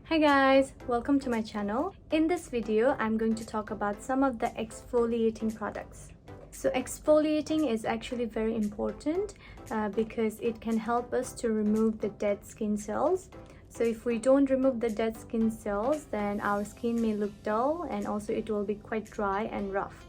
Hi guys, welcome to my channel. In this video, I'm going to talk about some of the exfoliating products. So exfoliating is actually very important because it can help us to remove the dead skin cells. So if we don't remove the dead skin cells, then our skin may look dull and also it will be quite dry and rough.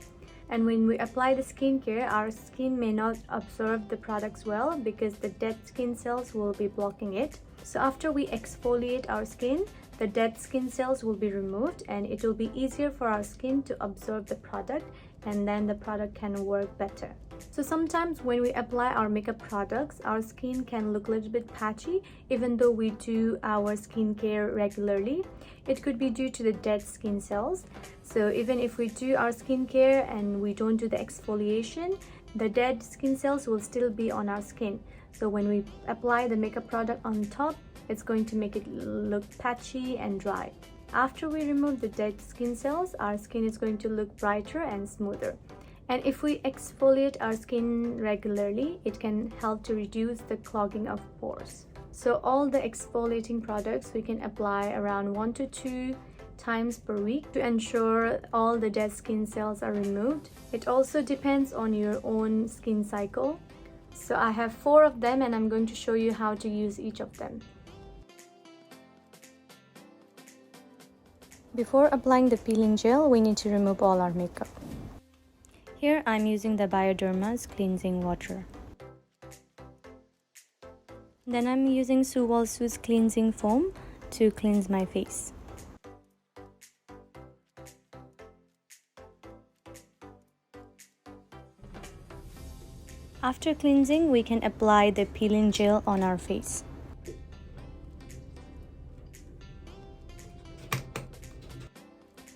And when we apply the skincare, our skin may not absorb the products well because the dead skin cells will be blocking it. So after we exfoliate our skin, the dead skin cells will be removed and it will be easier for our skin to absorb the product, and then the product can work better. So sometimes when we apply our makeup products, our skin can look a little bit patchy even though we do our skincare regularly. It could be due to the dead skin cells. So even if we do our skincare and we don't do the exfoliation, the dead skin cells will still be on our skin. So when we apply the makeup product on top, it's going to make it look patchy and dry. After we remove the dead skin cells, our skin is going to look brighter and smoother. And if we exfoliate our skin regularly, it can help to reduce the clogging of pores. So all the exfoliating products we can apply around 1 to 2 times per week to ensure all the dead skin cells are removed. It also depends on your own skin cycle. So I have 4 of them and I'm going to show you how to use each of them. Before applying the peeling gel, we need to remove all our makeup. Here I'm using the Bioderma's cleansing water. Then I'm using Suwalsu's cleansing foam to cleanse my face. After cleansing, we can apply the peeling gel on our face.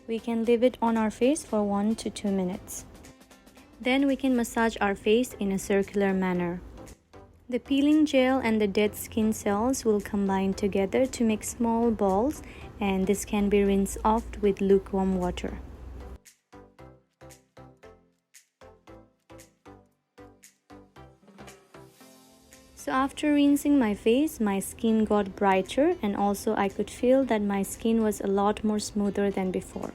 We can leave it on our face for 1 to 2 minutes. Then we can massage our face in a circular manner. The peeling gel and the dead skin cells will combine together to make small balls, and this can be rinsed off with lukewarm water. So after rinsing my face, my skin got brighter and also I could feel that my skin was a lot more smoother than before.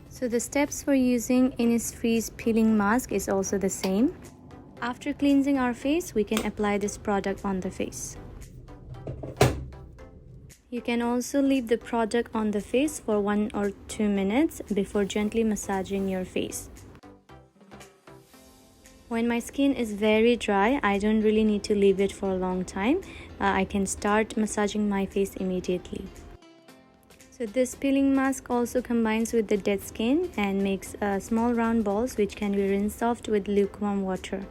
So the steps for using Innisfree's peeling mask is also the same. After cleansing our face, we can apply this product on the face. You can also leave the product on the face for 1 or 2 minutes before gently massaging your face. When my skin is very dry, I don't really need to leave it for a long time. I can start massaging my face immediately. So this peeling mask also combines with the dead skin and makes small round balls which can be rinsed off with lukewarm water.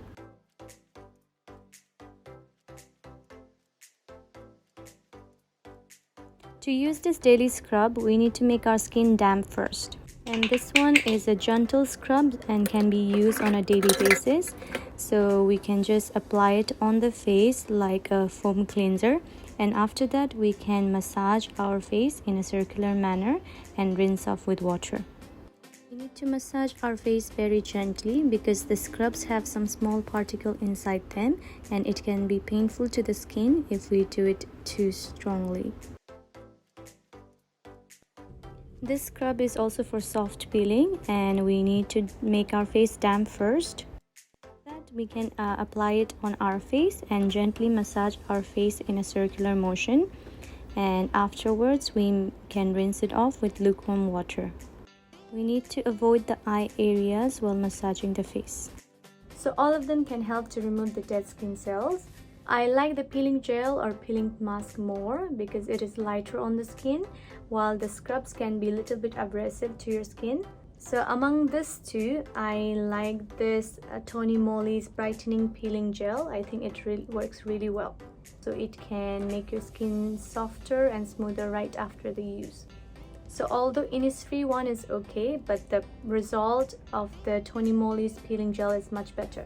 To use this daily scrub, we need to make our skin damp first. And this one is a gentle scrub and can be used on a daily basis. So we can just apply it on the face like a foam cleanser. And after that, we can massage our face in a circular manner and rinse off with water. We need to massage our face very gently because the scrubs have some small particle inside them and it can be painful to the skin if we do it too strongly. This scrub is also for soft peeling and we need to make our face damp first. That we can apply it on our face and gently massage our face in a circular motion, and afterwards we can rinse it off with lukewarm water. We need to avoid the eye areas while massaging the face. So all of them can help to remove the dead skin cells. I like the peeling gel or peeling mask more because it is lighter on the skin, while the scrubs can be a little bit abrasive to your skin. So among these two, I like this Tonymoly's Brightening Peeling Gel. I think it works really well. So it can make your skin softer and smoother right after the use. So although Innisfree one is okay, but the result of the Tonymoly's Peeling Gel is much better.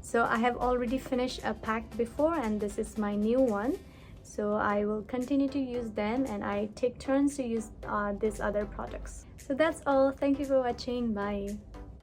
So I have already finished a pack before and this is my new one. So I will continue to use them and I take turns to use these other products. So that's all. Thank you for watching. Bye.